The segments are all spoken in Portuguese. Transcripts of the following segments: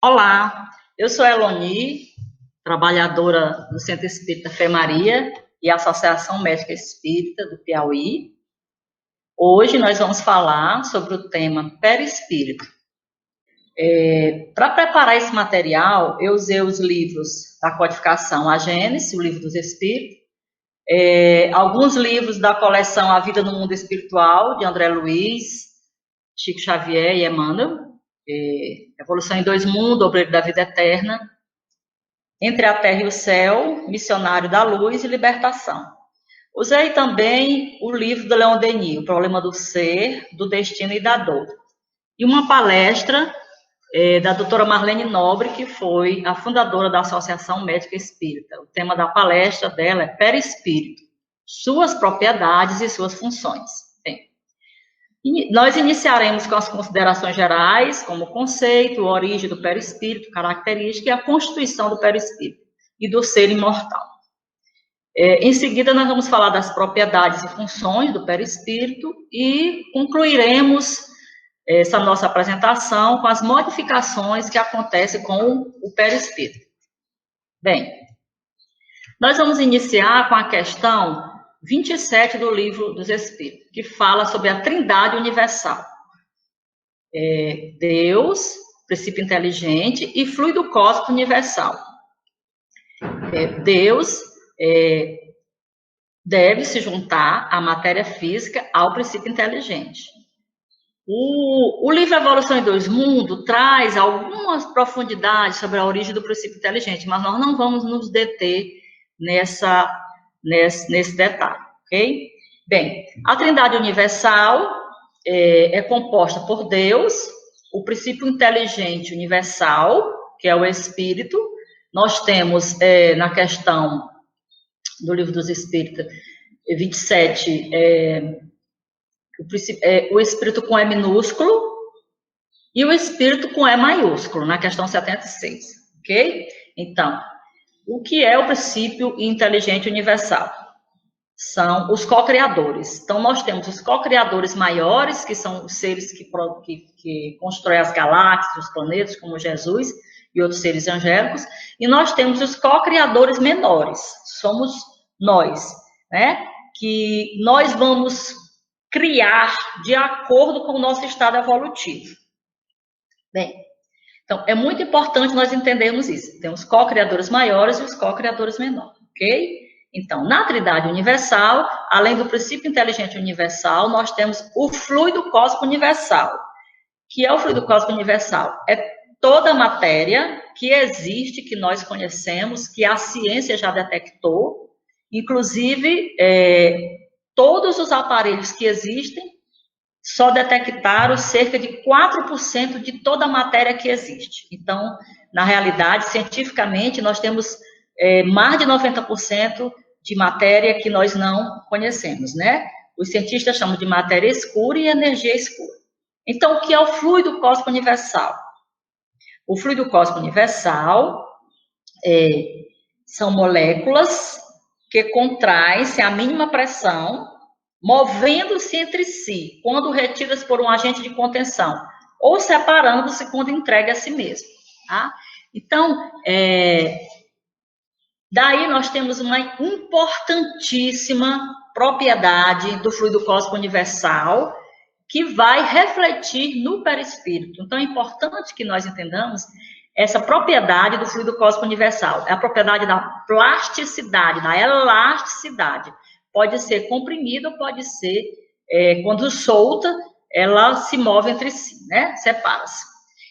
Olá, eu sou Eloni, trabalhadora do Centro Espírita Fé Maria e Associação Médica Espírita do Piauí. Hoje nós vamos falar sobre o tema perispírito. Para preparar esse material, eu usei os livros da codificação A Gênese, o livro dos Espíritos, alguns livros da coleção A Vida no Mundo Espiritual, de André Luiz, Chico Xavier e Emmanuel, Evolução em Dois Mundos, Obreiro da Vida Eterna, Entre a Terra e o Céu, Missionário da Luz e Libertação. Usei também o livro do Leon Denis, O Problema do Ser, do Destino e da Dor. E uma palestra da doutora Marlene Nobre, que foi a fundadora da Associação Médica Espírita. O tema da palestra dela é Perispírito, suas propriedades e suas funções. Nós iniciaremos com as considerações gerais, como o conceito, a origem do perispírito, característica e a constituição do perispírito e do ser imortal. Em seguida, nós vamos falar das propriedades e funções do perispírito e concluiremos essa nossa apresentação com as modificações que acontecem com o perispírito. Bem, nós vamos iniciar com a questão 27 do Livro dos Espíritos, que fala sobre a Trindade Universal. Deus, princípio inteligente e fluido cósmico universal. Deus deve se juntar à matéria física ao princípio inteligente. O livro Evolução em Dois Mundos traz algumas profundidades sobre a origem do princípio inteligente, mas nós não vamos nos deter nesse detalhe, ok? Bem, a Trindade Universal é composta por Deus, o princípio inteligente universal, que é o Espírito. Nós temos, na questão do Livro dos Espíritos, 27, o Espírito com E minúsculo e o Espírito com E maiúsculo, na questão 76, ok? Então, o que é o princípio inteligente universal? São os co-criadores. Então, nós temos os co-criadores maiores, que são os seres que constroem as galáxias, os planetas, como Jesus e outros seres angélicos, e nós temos os co-criadores menores, somos nós, né? Que nós vamos criar de acordo com o nosso estado evolutivo. Bem, então, é muito importante nós entendermos isso. Temos co-criadores maiores e os co-criadores menores, ok? Então, na Trindade Universal, além do princípio inteligente universal, nós temos o fluido cósmico universal. Que é o fluido cósmico universal? É toda a matéria que existe, que nós conhecemos, que a ciência já detectou, inclusive todos os aparelhos que existem só detectaram cerca de 4% de toda a matéria que existe. Então, na realidade, cientificamente, nós temos mais de 90% de matéria que nós não conhecemos, né? Os cientistas chamam de matéria escura e energia escura. Então, o que é o fluido cósmico universal? O fluido cósmico universal são moléculas que contraem-se à mínima pressão, movendo-se entre si, quando retidas por um agente de contenção, ou separando-se quando entregue a si mesmo. Tá? Então, daí nós temos uma importantíssima propriedade do fluido cósmico universal, que vai refletir no perispírito. Então, é importante que nós entendamos essa propriedade do fluido cósmico universal. É a propriedade da plasticidade, da elasticidade. Pode ser comprimida, pode ser, quando solta, ela se move entre si, né? Separa-se.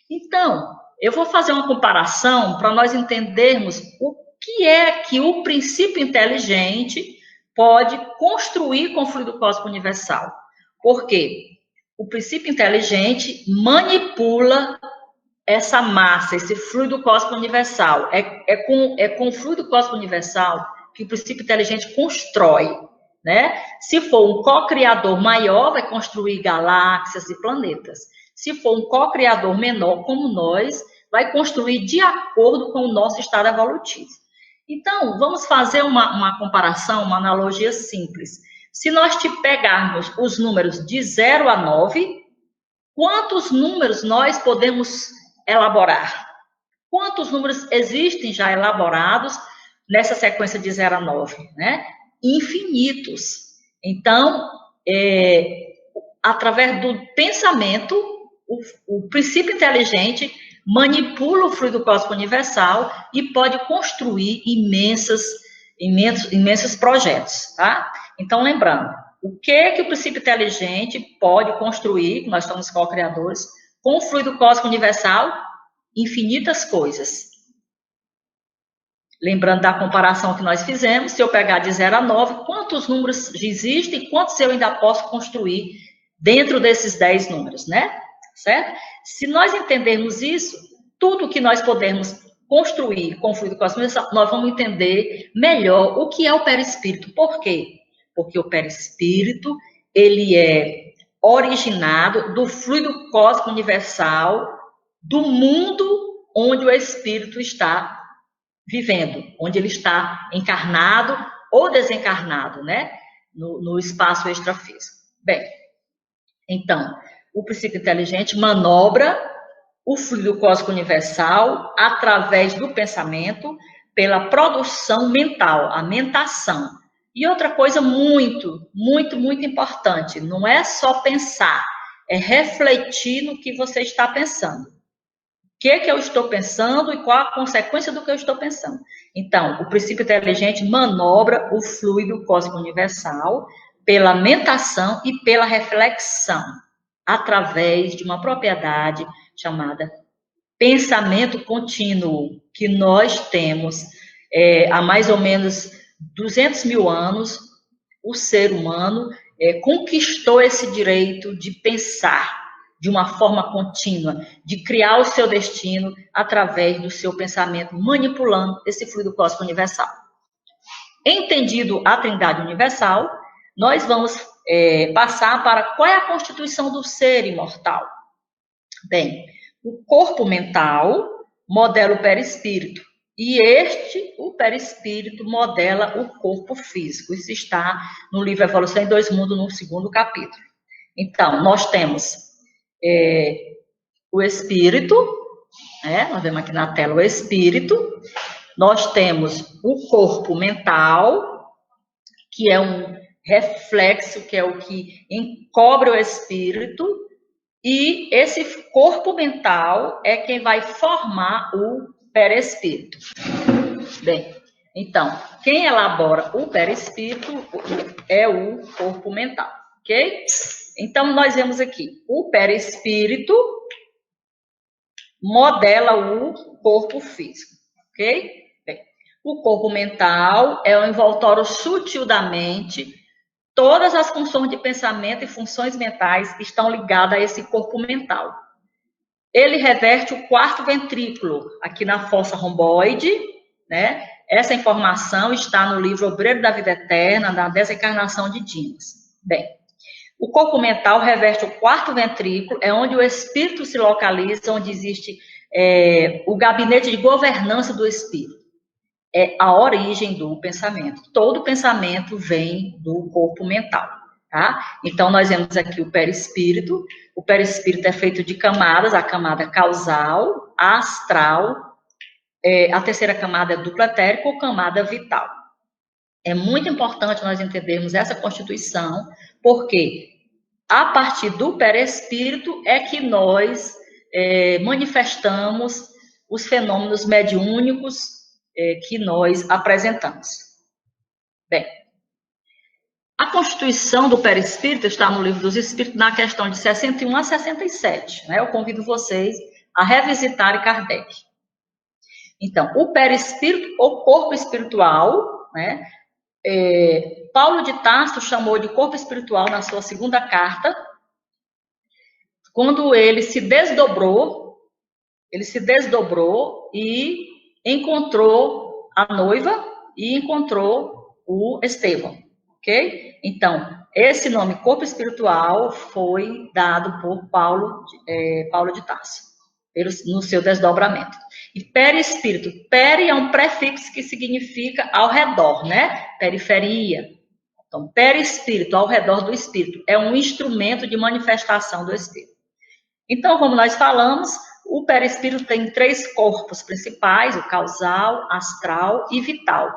Então, eu vou fazer uma comparação para nós entendermos o que é que o princípio inteligente pode construir com o fluido cósmico universal. Por quê? O princípio inteligente manipula essa massa, esse fluido cósmico universal. É com o fluido cósmico universal que o princípio inteligente constrói, né? Se for um co-criador maior, vai construir galáxias e planetas. Se for um co-criador menor, como nós, vai construir de acordo com o nosso estado evolutivo. Então, vamos fazer uma comparação, uma analogia simples. Se nós pegarmos os números de 0 a 9, quantos números nós podemos elaborar? Quantos números existem já elaborados nessa sequência de 0 a 9? Né? Infinitos. Então, através do pensamento, o princípio inteligente manipula o fluido cósmico universal e pode construir imensos projetos, tá? Então, lembrando, o que o princípio inteligente pode construir, nós somos co-criadores, com o fluido cósmico universal? Infinitas coisas. Lembrando da comparação que nós fizemos, se eu pegar de 0 a 9, quantos números existem e quantos eu ainda posso construir dentro desses 10 números, né? Certo? Se nós entendermos isso, tudo que nós podemos construir com o fluido cósmico, nós vamos entender melhor o que é o perispírito. Por quê? Porque o perispírito, ele é originado do fluido cósmico universal do mundo onde o espírito está vivendo, onde ele está encarnado ou desencarnado, né? No espaço extrafísico. Bem, então, o princípio inteligente manobra o fluido cósmico universal através do pensamento, pela produção mental, a mentação. E outra coisa muito importante, não é só pensar, é refletir no que você está pensando. O que eu estou pensando e qual a consequência do que eu estou pensando. Então, o princípio inteligente manobra o fluido cósmico universal pela mentação e pela reflexão, através de uma propriedade chamada pensamento contínuo, que nós temos há mais ou menos 200 mil anos. O ser humano conquistou esse direito de pensar de uma forma contínua, de criar o seu destino através do seu pensamento, manipulando esse fluido cósmico universal. Entendido a Trindade universal, nós vamos passar para qual é a constituição do ser imortal. Bem, o corpo mental modela o perispírito, e o perispírito, modela o corpo físico. Isso está no livro Evolução em Dois Mundos, no 2º capítulo. Então, nós temos o espírito, nós vemos aqui na tela o espírito, nós temos o corpo mental, que é um reflexo, que é o que encobre o espírito, e esse corpo mental é quem vai formar o perispírito. Bem, então, quem elabora o perispírito é o corpo mental, ok? Então, nós vemos aqui, o perispírito modela o corpo físico, ok? Bem, o corpo mental é o envoltório sutil da mente. Todas as funções de pensamento e funções mentais estão ligadas a esse corpo mental. Ele reverte o 4º ventrículo, aqui na fossa romboide, né? Essa informação está no livro Obreiro da Vida Eterna, da Desencarnação de Dimas. Bem, o corpo mental reverte o 4º ventrículo, é onde o espírito se localiza, onde existe o gabinete de governança do espírito. É a origem do pensamento. Todo pensamento vem do corpo mental, tá? Então, nós vemos aqui o perispírito. O perispírito é feito de camadas, a camada causal, a astral, a terceira camada é dupla etérica ou camada vital. É muito importante nós entendermos essa constituição, porque a partir do perispírito é que nós manifestamos os fenômenos mediúnicos que nós apresentamos. Bem, a constituição do perispírito está no Livro dos Espíritos, na questão de 61 a 67. Né? Eu convido vocês a revisitarem Kardec. Então, o perispírito, ou corpo espiritual, né? Paulo de Tarso chamou de corpo espiritual na sua 2ª carta, quando ele se desdobrou e encontrou a noiva e encontrou o Estevão, ok? Então, esse nome corpo espiritual foi dado por Paulo de Tarso, no seu desdobramento. E perispírito, peri é um prefixo que significa ao redor, né? Periferia. Então, perispírito, ao redor do espírito, é um instrumento de manifestação do espírito. Então, como nós falamos, O perispírito tem 3 corpos principais, o causal, astral e vital.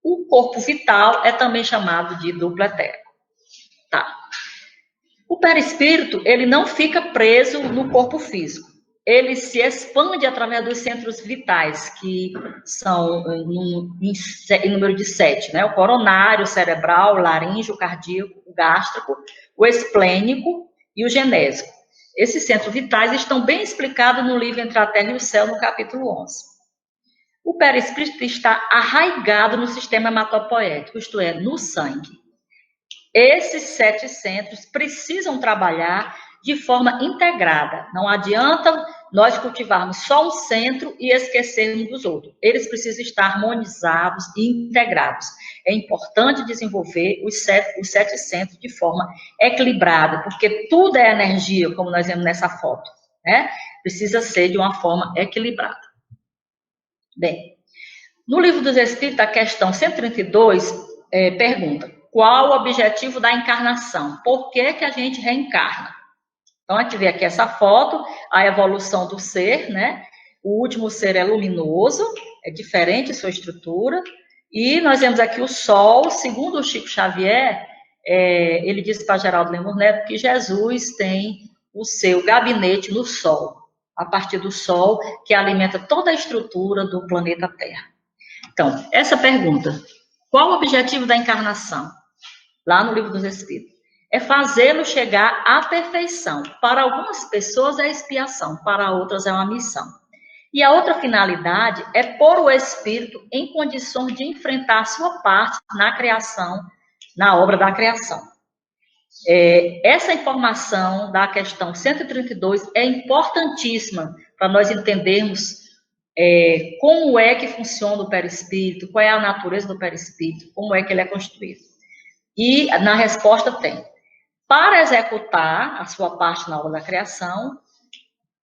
O corpo vital é também chamado de duplo etérico. Tá. O perispírito, ele não fica preso no corpo físico. Ele se expande através dos centros vitais, que são em número de 7, né? O coronário, o cerebral, o laríngeo, o cardíaco, o gástrico, o esplênico e o genésico. Esses centros vitais estão bem explicados no livro Entre a Terra e o Céu, no capítulo 11. O perispírito está arraigado no sistema hematopoético, isto é, no sangue. Esses 7 centros precisam trabalhar de forma integrada. Não adianta nós cultivarmos só um centro e esquecermos dos outros. Eles precisam estar harmonizados e integrados. É importante desenvolver os 7 centros de forma equilibrada, porque tudo é energia, como nós vemos nessa foto, né? Precisa ser de uma forma equilibrada. Bem, no Livro dos Espíritos, a questão 132 pergunta: qual o objetivo da encarnação? Por que que a gente reencarna? Então, a gente vê aqui essa foto, a evolução do ser, né? O último ser é luminoso, é diferente sua estrutura, e nós vemos aqui o Sol, segundo o Chico Xavier, ele disse para Geraldo Lemos Neto que Jesus tem o seu gabinete no Sol, a partir do Sol, que alimenta toda a estrutura do planeta Terra. Então, essa pergunta, qual o objetivo da encarnação? Lá no Livro dos Espíritos. É fazê-lo chegar à perfeição. Para algumas pessoas é expiação, para outras é uma missão. E a outra finalidade é pôr o espírito em condições de enfrentar a sua parte na criação, na obra da criação. Essa informação da questão 132 é importantíssima para nós entendermos como é que funciona o perispírito, qual é a natureza do perispírito, como é que ele é constituído. E na resposta tem: para executar a sua parte na obra da criação,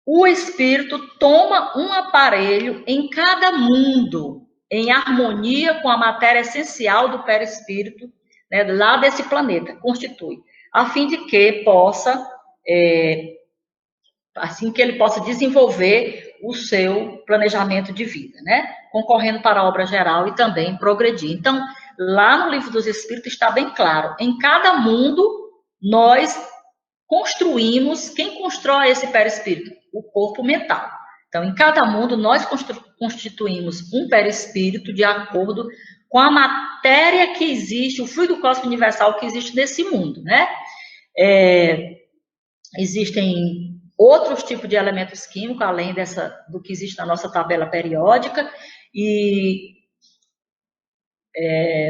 o espírito toma um aparelho em cada mundo, em harmonia com a matéria essencial do perispírito, né, lá desse planeta, constitui, a fim de que possa, assim que ele possa desenvolver o seu planejamento de vida, né, concorrendo para a obra geral e também progredir. Então, lá no Livro dos Espíritos está bem claro, em cada mundo nós construímos, quem constrói esse perispírito? O corpo mental. Então, em cada mundo, nós constituímos um perispírito de acordo com a matéria que existe, o fluido cósmico universal que existe nesse mundo, né? Existem outros tipos de elementos químicos, além do que existe na nossa tabela periódica, e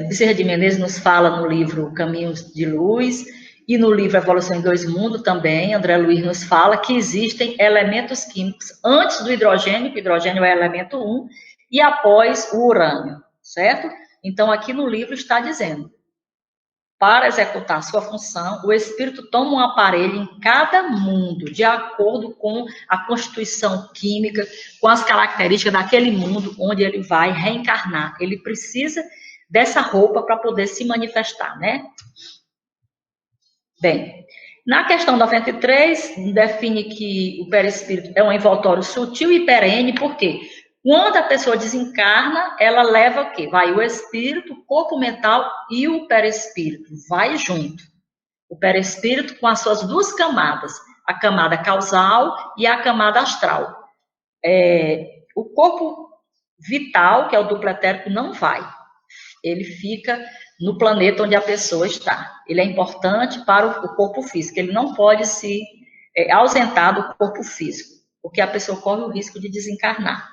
Bezerra de Menezes nos fala no livro Caminhos de Luz, e no livro Evolução em Dois Mundos também, André Luiz nos fala que existem elementos químicos antes do hidrogênio, que o hidrogênio é elemento 1, e após o urânio, certo? Então, aqui no livro está dizendo, para executar sua função, o espírito toma um aparelho em cada mundo, de acordo com a constituição química, com as características daquele mundo onde ele vai reencarnar. Ele precisa dessa roupa para poder se manifestar, né? Bem, na questão 93, define que o perispírito é um envoltório sutil e perene, por quê? Quando a pessoa desencarna, ela leva o quê? Vai o espírito, o corpo mental e o perispírito, vai junto. O perispírito com as suas 2 camadas, a camada causal e a camada astral. O corpo vital, que é o duplo etérico, não vai. Ele fica no planeta onde a pessoa está. Ele é importante para o corpo físico, ele não pode se ausentar do corpo físico, porque a pessoa corre o risco de desencarnar.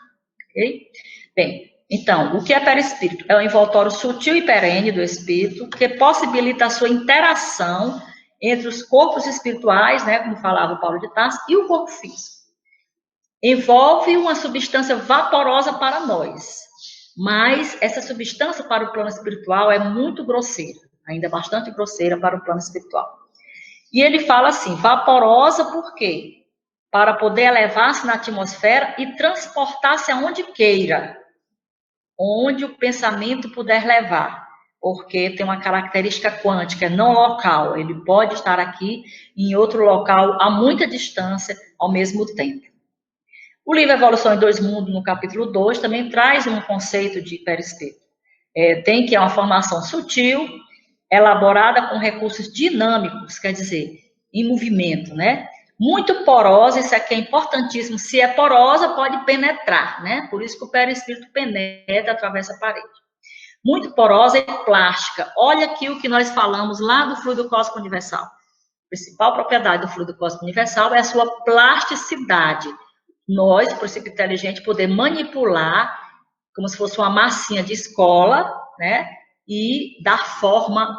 Ok? Bem, então, o que é perispírito? É um envoltório sutil e perene do espírito, que possibilita a sua interação entre os corpos espirituais, né, como falava o Paulo de Tarso, e o corpo físico. Envolve uma substância vaporosa para nós, mas essa substância para o plano espiritual é muito grosseira, ainda bastante grosseira para o plano espiritual. E ele fala assim, vaporosa por quê? Para poder elevar-se na atmosfera e transportar-se aonde queira, onde o pensamento puder levar, porque tem uma característica quântica, não local, ele pode estar aqui em outro local a muita distância ao mesmo tempo. O livro Evolução em Dois Mundos, no capítulo 2, também traz um conceito de perispírito. Tem que é uma formação sutil, elaborada com recursos dinâmicos, quer dizer, em movimento, né? Muito porosa, isso aqui é importantíssimo. Se é porosa, pode penetrar, né? Por isso que o perispírito penetra, atravessa a parede. Muito porosa e plástica. Olha aqui o que nós falamos lá do fluido cósmico universal. A principal propriedade do fluido cósmico universal é a sua plasticidade. Nós, o princípio inteligente, poder manipular como se fosse uma massinha de escola, né? E dar forma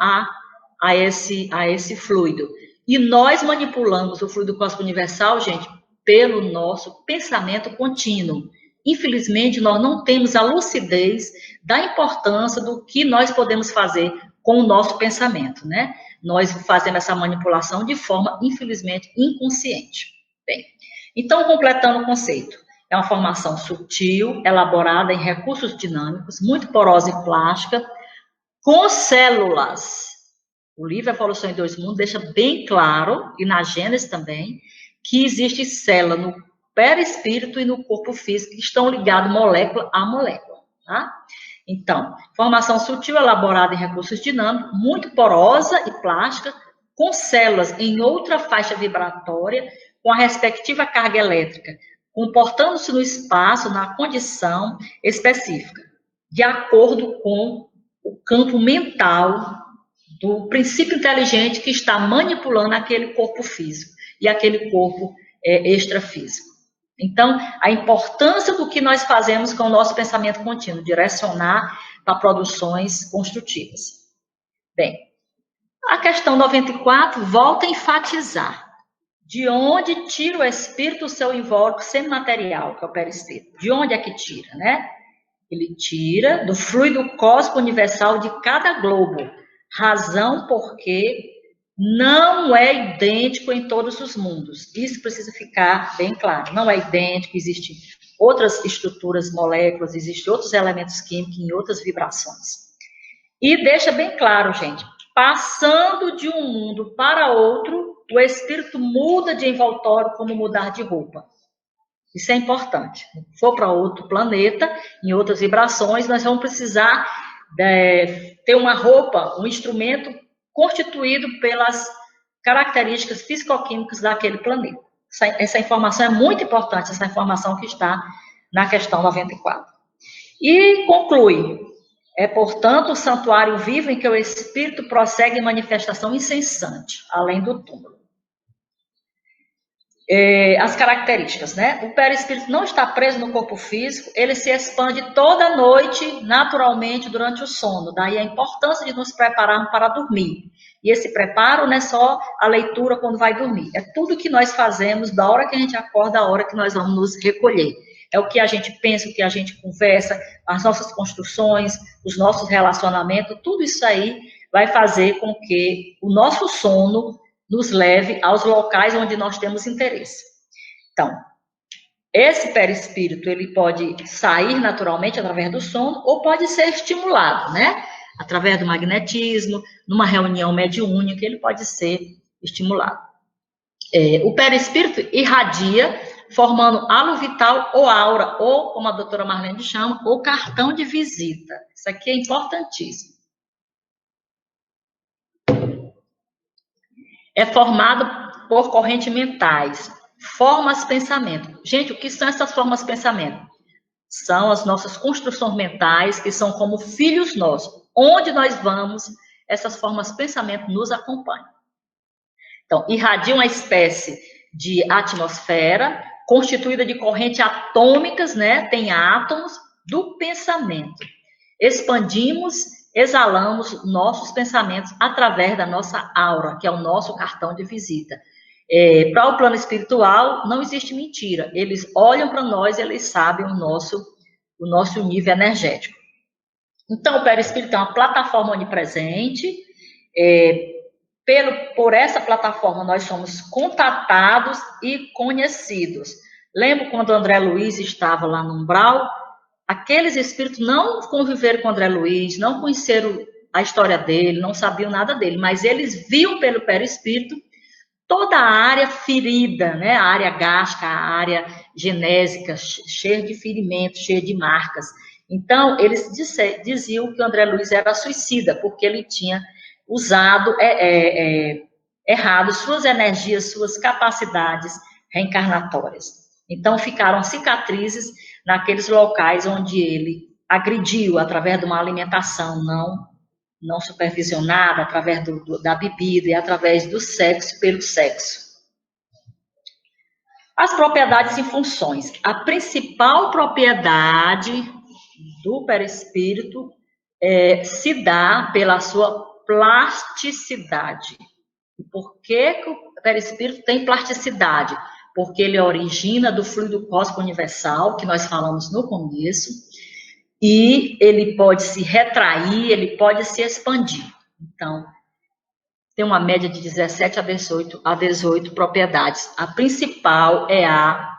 a esse fluido. E nós manipulamos o fluido cósmico universal, gente, pelo nosso pensamento contínuo. Infelizmente, nós não temos a lucidez da importância do que nós podemos fazer com o nosso pensamento, né? Nós fazemos essa manipulação de forma, infelizmente, inconsciente. Bem, então, completando o conceito, é uma formação sutil, elaborada em recursos dinâmicos, muito porosa e plástica, com células. O livro Evolução em Dois Mundos deixa bem claro, e na Gênesis também, que existe célula no perispírito e no corpo físico que estão ligados molécula a molécula, tá? Então, formação sutil, elaborada em recursos dinâmicos, muito porosa e plástica, com células em outra faixa vibratória, com a respectiva carga elétrica, comportando-se no espaço, na condição específica, de acordo com o campo mental do princípio inteligente que está manipulando aquele corpo físico e aquele corpo extrafísico. Então, a importância do que nós fazemos com o nosso pensamento contínuo, direcionar para produções construtivas. Bem, a questão 94 volta a enfatizar de onde tira o espírito o seu invólucro semimaterial, que é o perispírito. De onde é que tira, né? Ele tira do fluido cósmico universal de cada globo, razão porque não é idêntico em todos os mundos. Isso precisa ficar bem claro. Não é idêntico, existem outras estruturas, moléculas, existem outros elementos químicos em outras vibrações. E deixa bem claro, gente, passando de um mundo para outro, o espírito muda de envoltório como mudar de roupa. Isso é importante. Se for para outro planeta, em outras vibrações, nós vamos precisar ter uma roupa, um instrumento constituído pelas características fisicoquímicas daquele planeta. Essa informação é muito importante, essa informação que está na questão 94. E conclui, portanto, o santuário vivo em que o espírito prossegue em manifestação incessante, além do túmulo. As características, né? O perispírito não está preso no corpo físico, ele se expande toda noite, naturalmente, durante o sono. Daí a importância de nos prepararmos para dormir. E esse preparo não é só a leitura quando vai dormir. É tudo que nós fazemos da hora que a gente acorda, da hora que nós vamos nos recolher. É o que a gente pensa, o que a gente conversa, as nossas construções, os nossos relacionamentos, tudo isso aí vai fazer com que o nosso sono nos leve aos locais onde nós temos interesse. Então, esse perispírito, ele pode sair naturalmente através do sono ou pode ser estimulado, né? Através do magnetismo, numa reunião mediúnica, ele pode ser estimulado. O perispírito irradia, formando halo vital ou aura, ou, como a doutora Marlene chama, o cartão de visita. Isso aqui é importantíssimo. É formado por correntes mentais, formas pensamento. Gente, o que são essas formas pensamento? São as nossas construções mentais, que são como filhos nossos. Onde nós vamos, essas formas pensamento nos acompanham. Então, irradia uma espécie de atmosfera, constituída de correntes atômicas, né? Tem átomos do pensamento. Expandimos, exalamos nossos pensamentos através da nossa aura, que é o nosso cartão de visita. Para o plano espiritual, não existe mentira. Eles olham para nós, eles sabem o nosso nível energético. Então, o perispírito é uma plataforma onipresente. Por essa plataforma, nós somos contatados e conhecidos. Lembro quando o André Luiz estava lá no umbral? Aqueles espíritos não conviveram com o André Luiz, não conheceram a história dele, não sabiam nada dele, mas eles viam pelo perispírito toda a área ferida, né? A área gástrica, a área genésica, cheia de ferimentos, cheia de marcas. Então, eles diziam que o André Luiz era suicida, porque ele tinha usado errado suas energias, suas capacidades reencarnatórias. Então, ficaram cicatrizes naqueles locais onde ele agrediu através de uma alimentação não supervisionada, através da bebida e através do sexo pelo sexo. As propriedades e funções. A principal propriedade do perispírito se dá pela sua plasticidade. E por que o perispírito tem plasticidade? Porque ele origina do fluido cósmico universal, que nós falamos no começo, e ele pode se retrair, ele pode se expandir. Então, tem uma média de 17 a 18 propriedades. A principal é a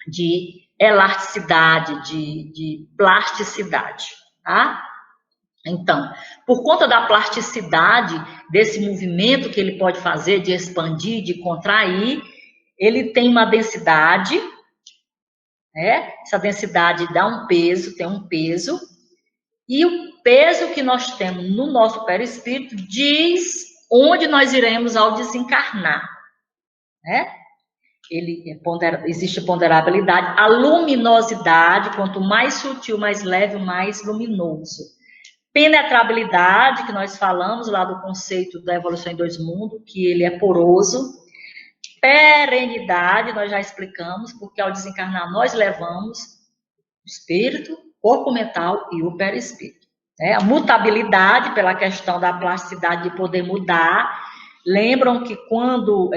de elasticidade, de plasticidade, tá? Então, por conta da plasticidade, desse movimento que ele pode fazer, de expandir, de contrair, ele tem uma densidade, né? Essa densidade dá um peso, tem um peso, e o peso que nós temos no nosso perispírito diz onde nós iremos ao desencarnar, né? Existe ponderabilidade, a luminosidade, quanto mais sutil, mais leve, mais luminoso. Penetrabilidade, que nós falamos lá do conceito da evolução em dois mundos, que ele é poroso. Perenidade, nós já explicamos, porque ao desencarnar nós levamos o espírito, corpo mental e o perispírito. A mutabilidade, pela questão da plasticidade de poder mudar. Lembram que quando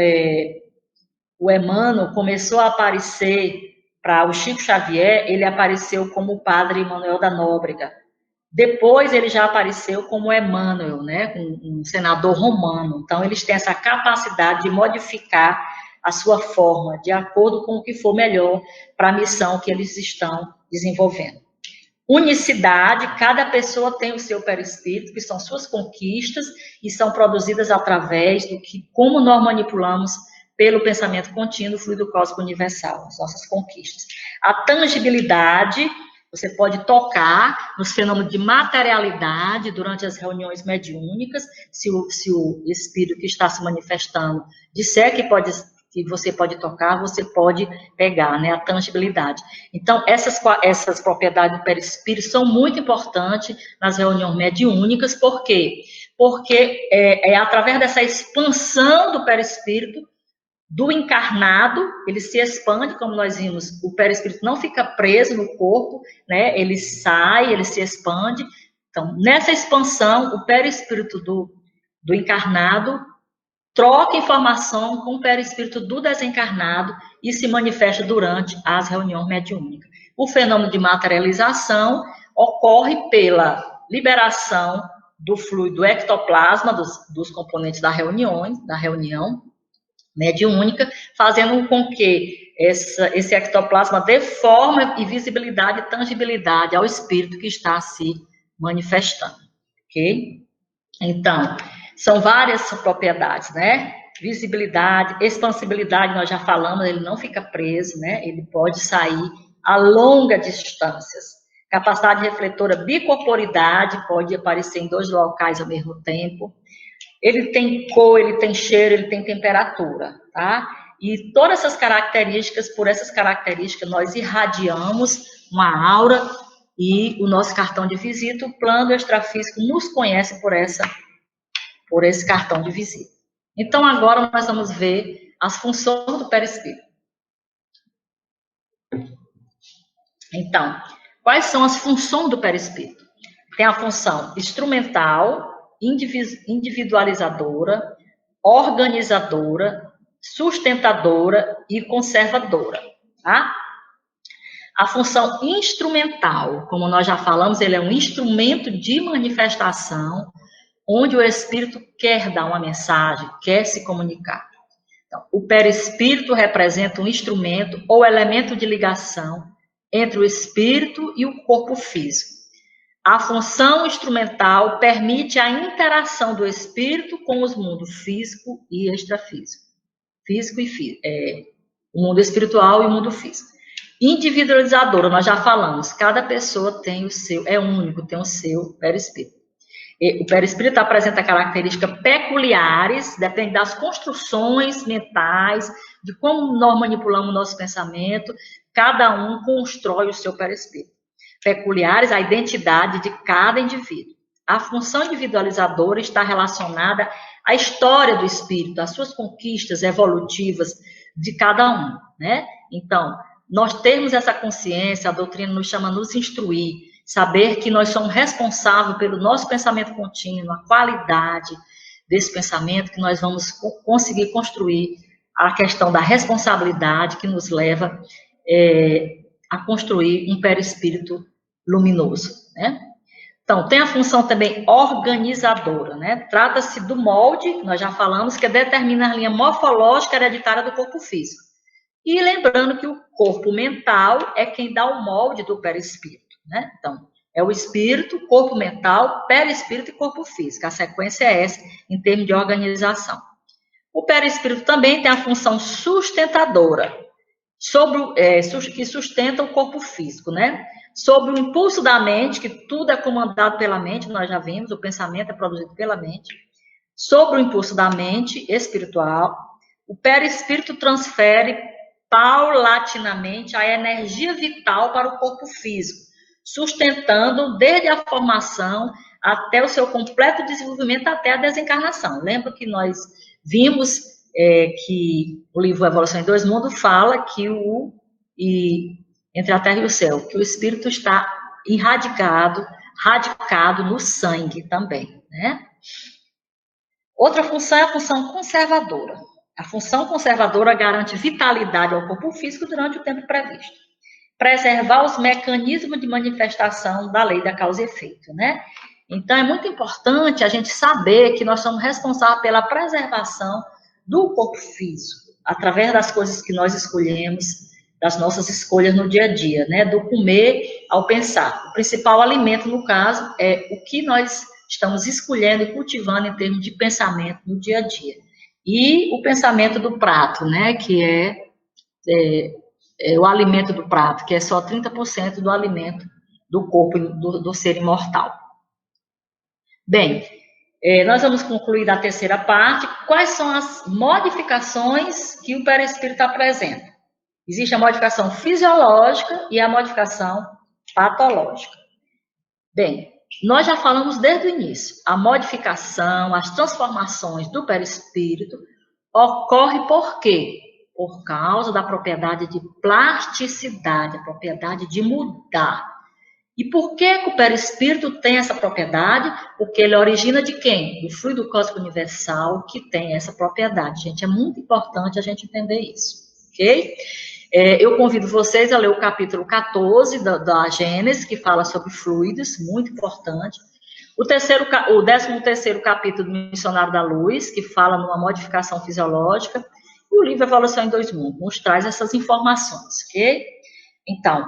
o Emmanuel começou a aparecer para o Chico Xavier, ele apareceu como o padre Manuel da Nóbrega. Depois ele já apareceu como Emmanuel, né, um senador romano. Então, eles têm essa capacidade de modificar a sua forma, de acordo com o que for melhor para a missão que eles estão desenvolvendo. Unicidade, cada pessoa tem o seu perispírito, que são suas conquistas, e são produzidas através do que, como nós manipulamos pelo pensamento contínuo, fluido cósmico universal, as nossas conquistas. A tangibilidade, você pode tocar nos fenômenos de materialidade durante as reuniões mediúnicas, se o espírito que está se manifestando disser que você pode tocar, você pode pegar, né, a tangibilidade. Então, essas propriedades do perispírito são muito importantes nas reuniões mediúnicas, por quê? Porque é através dessa expansão do perispírito, do encarnado, ele se expande, como nós vimos, o perispírito não fica preso no corpo, né? Ele sai, ele se expande. Então, nessa expansão, o perispírito do encarnado troca informação com o perispírito do desencarnado e se manifesta durante as reuniões mediúnicas. O fenômeno de materialização ocorre pela liberação do fluido ectoplasma, dos componentes da reunião mediúnica, fazendo com que esse ectoplasma dê forma e visibilidade e tangibilidade ao espírito que está se manifestando, ok? Então, são várias propriedades, né? Visibilidade, expansibilidade, nós já falamos, ele não fica preso, né? Ele pode sair a longas distâncias. Capacidade refletora, bicorporidade, pode aparecer em 2 locais ao mesmo tempo. Ele tem cor, ele tem cheiro, ele tem temperatura, tá? E todas essas características, por essas características, nós irradiamos uma aura e o nosso cartão de visita, o plano extrafísico nos conhece por esse cartão de visita. Então, agora nós vamos ver as funções do perispírito. Então, quais são as funções do perispírito? Tem a função instrumental, individualizadora, organizadora, sustentadora e conservadora, tá? A função instrumental, como nós já falamos, ele é um instrumento de manifestação onde o espírito quer dar uma mensagem, quer se comunicar. Então, o perispírito representa um instrumento ou elemento de ligação entre o espírito e o corpo físico. A função instrumental permite a interação do espírito com os mundos físico e extrafísico. físico o mundo espiritual e o mundo físico. Individualizadora, nós já falamos, cada pessoa tem o seu, é único, tem o seu perispírito. O perispírito apresenta características peculiares, depende das construções mentais, de como nós manipulamos o nosso pensamento, cada um constrói o seu perispírito. Peculiares, a identidade de cada indivíduo. A função individualizadora está relacionada à história do espírito, às suas conquistas evolutivas de cada um, né? Então, nós temos essa consciência, a doutrina nos chama a nos instruir, saber que nós somos responsáveis pelo nosso pensamento contínuo, a qualidade desse pensamento, que nós vamos conseguir construir a questão da responsabilidade que nos leva a construir um perispírito luminoso, né? Então, tem a função também organizadora, né? Trata-se do molde, nós já falamos, que determina a linha morfológica hereditária do corpo físico. E lembrando que o corpo mental é quem dá o molde do perispírito, né? Então, é o espírito, corpo mental, perispírito e corpo físico. A sequência é essa, em termos de organização. O perispírito também tem a função sustentadora, que sustenta o corpo físico, né? Sobre o impulso da mente, que tudo é comandado pela mente, nós já vimos, o pensamento é produzido pela mente. Sobre o impulso da mente espiritual, o perispírito transfere paulatinamente a energia vital para o corpo físico, sustentando desde a formação até o seu completo desenvolvimento, até a desencarnação. Lembra que nós vimos que o livro Evolução em Dois Mundos fala que entre a terra e o céu, que o espírito está radicado no sangue também, né? Outra função é a função conservadora. A função conservadora garante vitalidade ao corpo físico durante o tempo previsto. Preservar os mecanismos de manifestação da lei da causa e efeito, né? Então, é muito importante a gente saber que nós somos responsáveis pela preservação do corpo físico, através das coisas que nós escolhemos, das nossas escolhas no dia a dia, né? Do comer ao pensar. O principal alimento, no caso, é o que nós estamos escolhendo e cultivando em termos de pensamento no dia a dia. E o pensamento do prato, né? Que é o alimento do prato, que é só 30% do alimento do corpo do ser imortal. Bem, nós vamos concluir a terceira parte. Quais são as modificações que o perispírito apresenta? Existe a modificação fisiológica e a modificação patológica. Bem, nós já falamos desde o início. A modificação, as transformações do perispírito ocorre por quê? Por causa da propriedade de plasticidade, a propriedade de mudar. E por que o perispírito tem essa propriedade? Porque ele origina de quem? Do fluido cósmico universal, que tem essa propriedade. Gente, é muito importante a gente entender isso, ok? Eu convido vocês a ler o capítulo 14 da Gênesis, que fala sobre fluidos, muito importante. O 13º capítulo do Missionário da Luz, que fala numa modificação fisiológica. E o livro Evolução em Dois Mundos nos traz essas informações, ok? Então,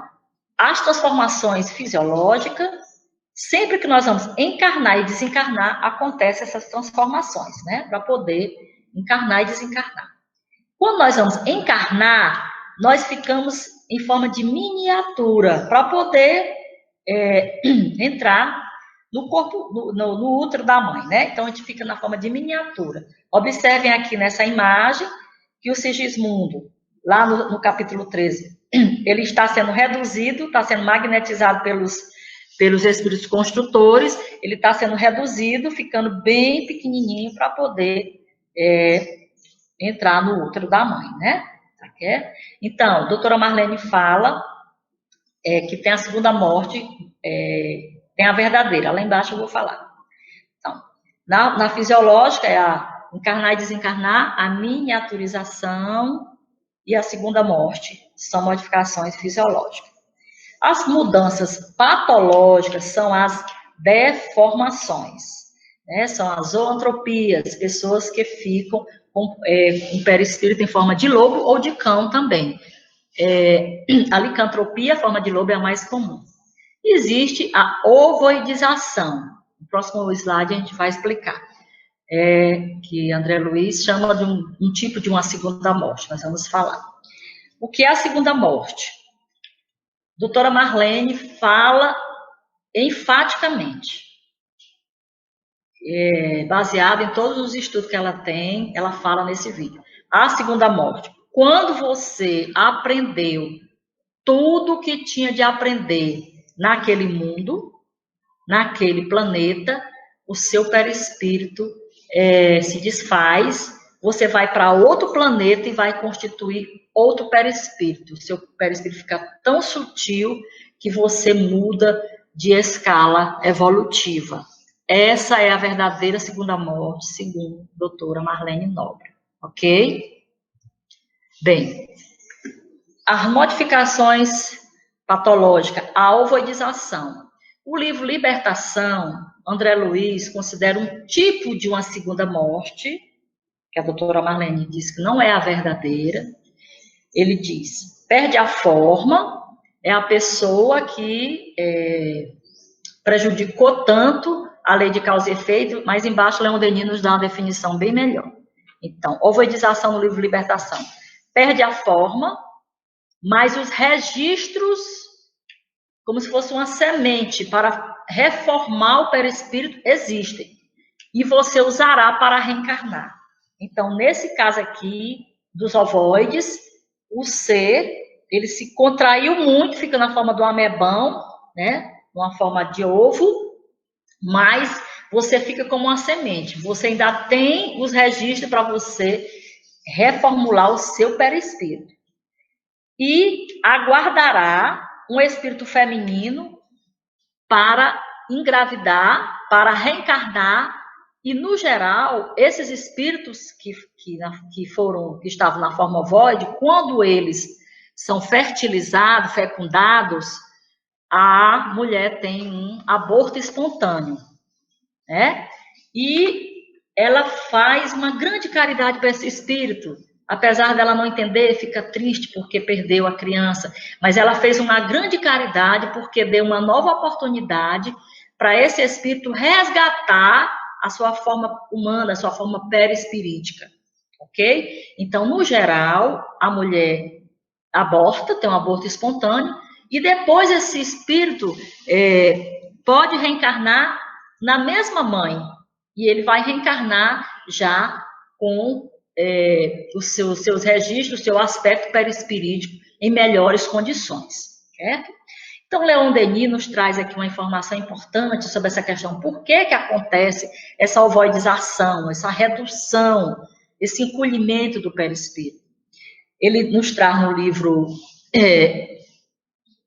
as transformações fisiológicas, sempre que nós vamos encarnar e desencarnar, acontecem essas transformações, né? Para poder encarnar e desencarnar. Quando nós vamos encarnar, nós ficamos em forma de miniatura, para poder entrar no corpo, no útero da mãe, né? Então, a gente fica na forma de miniatura. Observem aqui nessa imagem que o Sigismundo, lá no capítulo 13, ele está sendo reduzido, está sendo magnetizado pelos espíritos construtores, ele está sendo reduzido, ficando bem pequenininho para poder entrar no útero da mãe, né? Então, a doutora Marlene fala que tem a segunda morte, tem a verdadeira, lá embaixo eu vou falar. Então, na fisiológica é a encarnar e desencarnar, a miniaturização e a segunda morte são modificações fisiológicas. As mudanças patológicas são as deformações, né? São as zoantropias, pessoas que ficam com perispírito em forma de lobo ou de cão também. A licantropia, a forma de lobo, é a mais comum. Existe a ovoidização. No próximo slide a gente vai explicar. que André Luiz chama de um tipo de uma segunda morte. Nós vamos falar. O que é a segunda morte? Doutora Marlene fala enfaticamente, baseado em todos os estudos que ela tem, ela fala nesse vídeo. A segunda morte. Quando você aprendeu tudo o que tinha de aprender naquele mundo, naquele planeta, o seu perispírito se desfaz, você vai para outro planeta e vai constituir outro perispírito. O seu perispírito fica tão sutil que você muda de escala evolutiva. Essa é a verdadeira segunda morte, segundo a doutora Marlene Nobre. Ok? Bem, as modificações patológicas, a ovoidização. O livro Libertação, André Luiz considera um tipo de uma segunda morte, que a doutora Marlene diz que não é a verdadeira. Ele diz, perde a forma, é a pessoa que prejudicou tanto a lei de causa e efeito, mas embaixo Leon Denis nos dá uma definição bem melhor. Então, ovoidização no livro Libertação. Perde a forma, mas os registros, como se fosse uma semente para reformar o perispírito, existem. E você usará para reencarnar. Então, nesse caso aqui, dos ovoides, o ser, ele se contraiu muito, fica na forma do amebão, né? Uma forma de ovo, mas você fica como uma semente. Você ainda tem os registros para você reformular o seu perispírito. E aguardará um espírito feminino para engravidar, para reencarnar, e no geral, esses espíritos que estavam na forma ovoide, quando eles são fertilizados, fecundados, a mulher tem um aborto espontâneo, né? E ela faz uma grande caridade para esse espírito. Apesar dela não entender, fica triste porque perdeu a criança, mas ela fez uma grande caridade porque deu uma nova oportunidade para esse espírito resgatar a sua forma humana, a sua forma perispirítica, ok? Então, no geral, a mulher aborta, tem um aborto espontâneo, e depois esse espírito pode reencarnar na mesma mãe, e ele vai reencarnar já com os seus registros, o seu aspecto perispirítico em melhores condições, certo? Então, Leon Denis nos traz aqui uma informação importante sobre essa questão. Por que acontece essa ovoidização, essa redução, esse encolhimento do perispírito? Ele nos traz no livro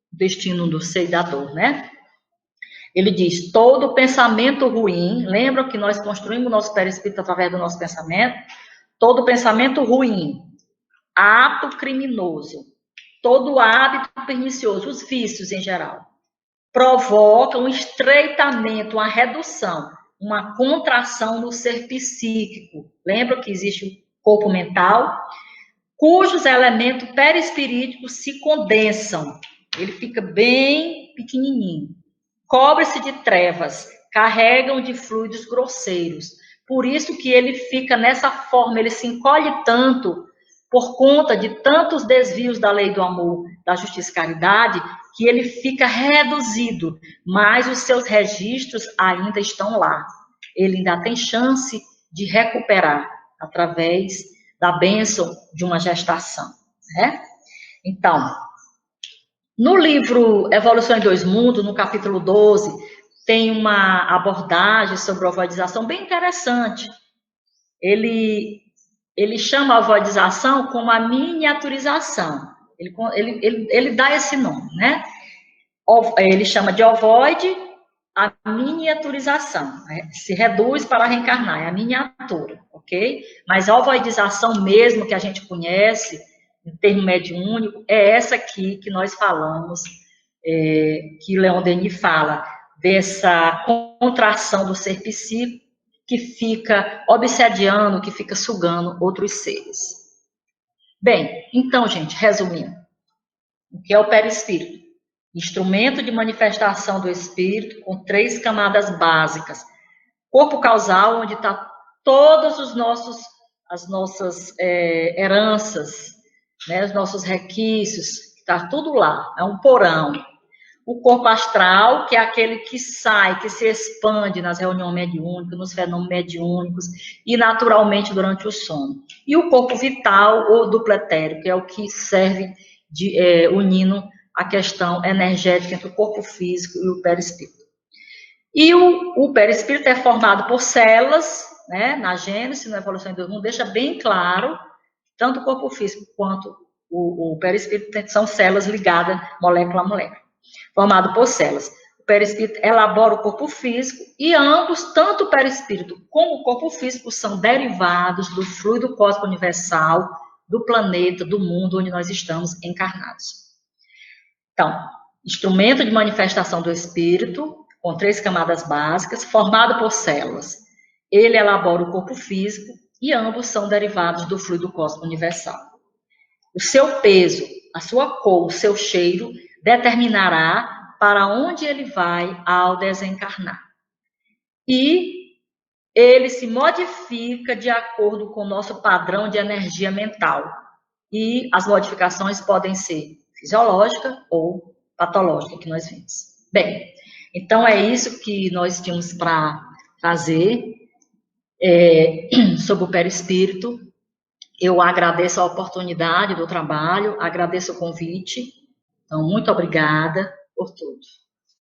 Destino do Ser e da Dor, né? Ele diz, todo pensamento ruim, lembra que nós construímos o nosso perispírito através do nosso pensamento? Todo pensamento ruim, ato criminoso, todo hábito pernicioso, os vícios em geral, provocam um estreitamento, uma redução, uma contração no ser psíquico. Lembra que existe o corpo mental, cujos elementos perispiríticos se condensam. Ele fica bem pequenininho. Cobre-se de trevas, carregam de fluidos grosseiros. Por isso que ele fica nessa forma, ele se encolhe tanto por conta de tantos desvios da lei do amor, da justiça e caridade, que ele fica reduzido, mas os seus registros ainda estão lá. Ele ainda tem chance de recuperar através da bênção de uma gestação, né? Então, no livro Evolução em Dois Mundos, no capítulo 12, tem uma abordagem sobre a ovoidização bem interessante. Ele chama a ovoidização como a miniaturização. Ele dá esse nome, né? Ele chama de ovoide a miniaturização. Se reduz para reencarnar, é a miniatura, ok? Mas a ovoidização mesmo que a gente conhece, em termo mediúnico, é essa aqui que nós falamos, que Leon Denis fala, dessa contração do ser psíquico, que fica obsediando, que fica sugando outros seres. Bem, então, gente, resumindo, o que é o perispírito? Instrumento de manifestação do espírito com 3 camadas básicas. Corpo causal, onde está todos as nossas heranças, né, os nossos requisitos, está tudo lá, é um porão. O corpo astral, que é aquele que sai, que se expande nas reuniões mediúnicas, nos fenômenos mediúnicos e naturalmente durante o sono. E o corpo vital ou duplo etérico, que é o que serve de unindo a questão energética entre o corpo físico e o perispírito. E o perispírito é formado por células, né, na Gênesis, na Evolução em 2 Mundos, deixa bem claro, tanto o corpo físico quanto o perispírito são células ligadas molécula a molécula, formado por células. O perispírito elabora o corpo físico e ambos, tanto o perispírito como o corpo físico, são derivados do fluido cósmico universal, do planeta, do mundo onde nós estamos encarnados. Então, instrumento de manifestação do espírito, com 3 camadas básicas, formado por células. Ele elabora o corpo físico e ambos são derivados do fluido cósmico universal. O seu peso, a sua cor, o seu cheiro, determinará para onde ele vai ao desencarnar. E ele se modifica de acordo com o nosso padrão de energia mental. E as modificações podem ser fisiológicas ou patológicas, que nós vimos. Bem, então é isso que nós tínhamos para fazer sobre o perispírito. Eu agradeço a oportunidade do trabalho, agradeço o convite. Então, muito obrigada por tudo.